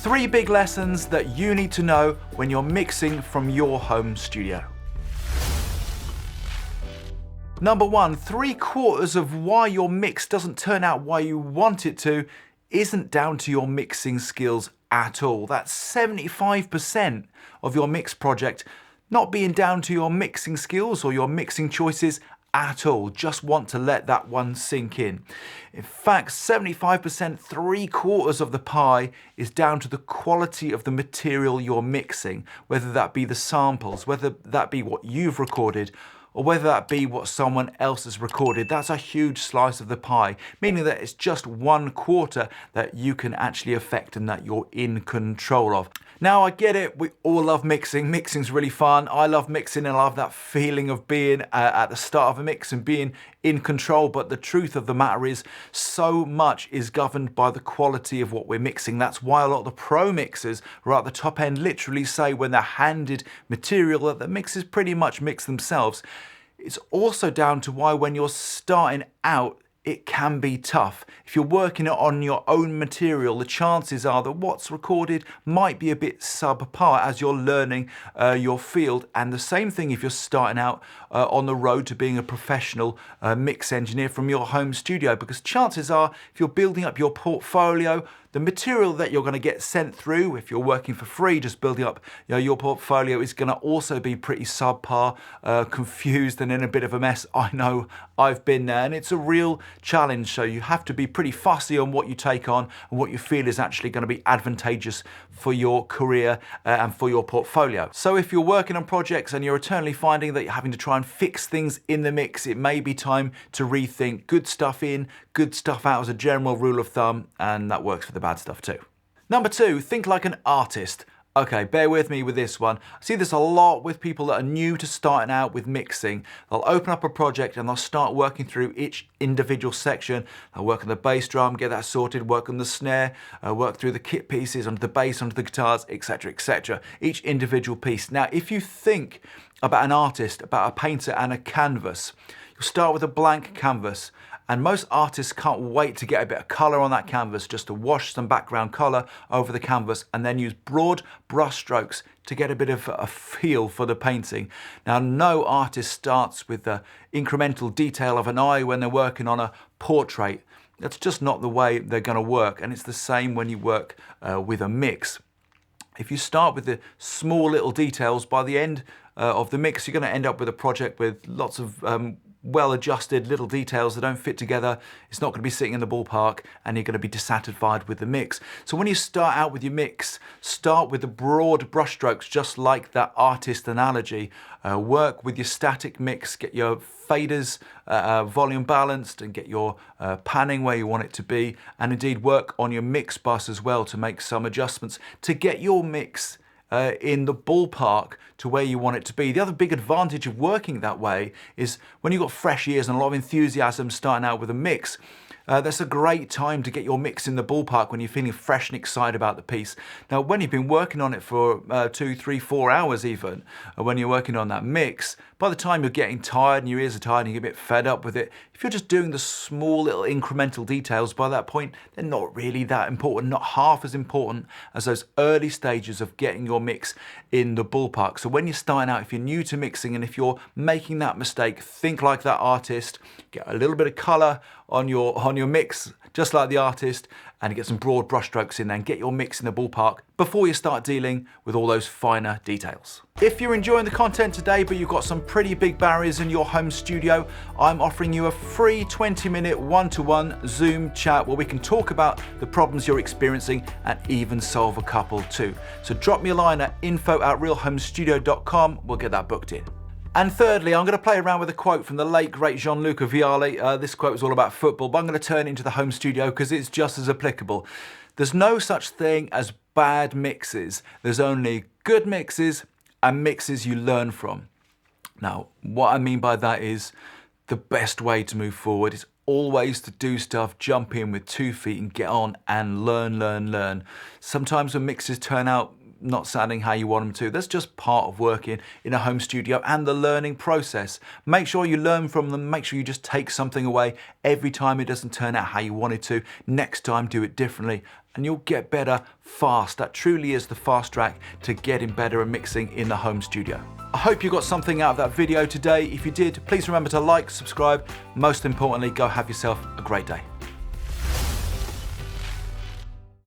3 big lessons that you need to know when you're mixing from your home studio. Number 1, 3/4 of why your mix doesn't turn out why you want it to isn't down to your mixing skills at all. That's 75% of your mix project not being down to your mixing skills or your mixing choices at all. Just want to let that one sink in. In fact, 75%, 3/4 of the pie is down to the quality of the material you're mixing, whether that be the samples, whether that be what you've recorded, or whether that be what someone else has recorded. That's a huge slice of the pie, meaning that it's just 1/4 that you can actually affect and that you're in control of. Now, I get it, we all love mixing. Mixing's really fun. I love mixing and I love that feeling of being at the start of a mix and being in control, but the truth of the matter is so much is governed by the quality of what we're mixing. That's why a lot of the pro mixers right at the top end literally say when they're handed material that the mixers pretty much mix themselves. It's also down to why when you're starting out, it can be tough. If you're working on your own material, the chances are that what's recorded might be a bit subpar as you're learning your field. And the same thing if you're starting out on the road to being a professional mix engineer from your home studio, because chances are if you're building up your portfolio, the material that you're going to get sent through, if you're working for free, just building up your portfolio, is going to also be pretty subpar, confused and in a bit of a mess. I know I've been there, and it's a real challenge. So you have to be pretty fussy on what you take on and what you feel is actually going to be advantageous for your career and for your portfolio. So if you're working on projects and you're eternally finding that you're having to try and fix things in the mix, it may be time to rethink. Good stuff in, good stuff out as a general rule of thumb, and that works for the bad stuff too. Number 2, think like an artist. Okay, bear with me with this one. I see this a lot with people that are new to starting out with mixing. They'll open up a project and they'll start working through each individual section. They'll work on the bass drum, get that sorted, work on the snare, work through the kit pieces, onto the bass, onto the guitars, etc., etc. Each individual piece. Now, if you think about an artist, about a painter and a canvas, you'll start with a blank canvas. And most artists can't wait to get a bit of colour on that canvas, just to wash some background colour over the canvas and then use broad brush strokes to get a bit of a feel for the painting. Now, no artist starts with the incremental detail of an eye when they're working on a portrait. That's just not the way they're going to work, and it's the same when you work with a mix. If you start with the small little details, by the end of the mix, you're going to end up with a project with lots of well-adjusted little details that don't fit together. It's not going to be sitting in the ballpark, and you're going to be dissatisfied with the mix. So when you start out with your mix, start with the broad brushstrokes, just like that artist analogy. Work with your static mix, get your faders volume balanced, and get your panning where you want it to be, and indeed work on your mix bus as well to make some adjustments to get your mix in the ballpark to where you want it to be. The other big advantage of working that way is when you've got fresh ears and a lot of enthusiasm starting out with a mix, that's a great time to get your mix in the ballpark when you're feeling fresh and excited about the piece. Now, when you've been working on it for 2, 3, 4 hours even, when you're working on that mix, by the time you're getting tired and your ears are tired and you get a bit fed up with it, if you're just doing the small little incremental details by that point, they're not really that important, not half as important as those early stages of getting your mix in the ballpark. So when you're starting out, if you're new to mixing and if you're making that mistake, think like that artist, get a little bit of color on your mix, just like the artist, and get some broad brushstrokes in there and get your mix in the ballpark before you start dealing with all those finer details. If you're enjoying the content today, but you've got some pretty big barriers in your home studio, I'm offering you a free 20-minute one-to-one Zoom chat where we can talk about the problems you're experiencing and even solve a couple too. So drop me a line at info@realhomestudio.com. We'll get that booked in. And thirdly, I'm going to play around with a quote from the late, great Gianluca Vialli. This quote was all about football, but I'm going to turn it into the home studio because it's just as applicable. There's no such thing as bad mixes. There's only good mixes and mixes you learn from. Now, what I mean by that is the best way to move forward is always to do stuff, jump in with 2 feet and get on and learn. Sometimes when mixes turn out not sounding how you want them to. That's just part of working in a home studio and the learning process. Make sure you learn from them. Make sure you just take something away every time it doesn't turn out how you want it to. Next time, do it differently and you'll get better fast. That truly is the fast track to getting better at mixing in the home studio. I hope you got something out of that video today. If you did, please remember to like, subscribe. Most importantly, go have yourself a great day.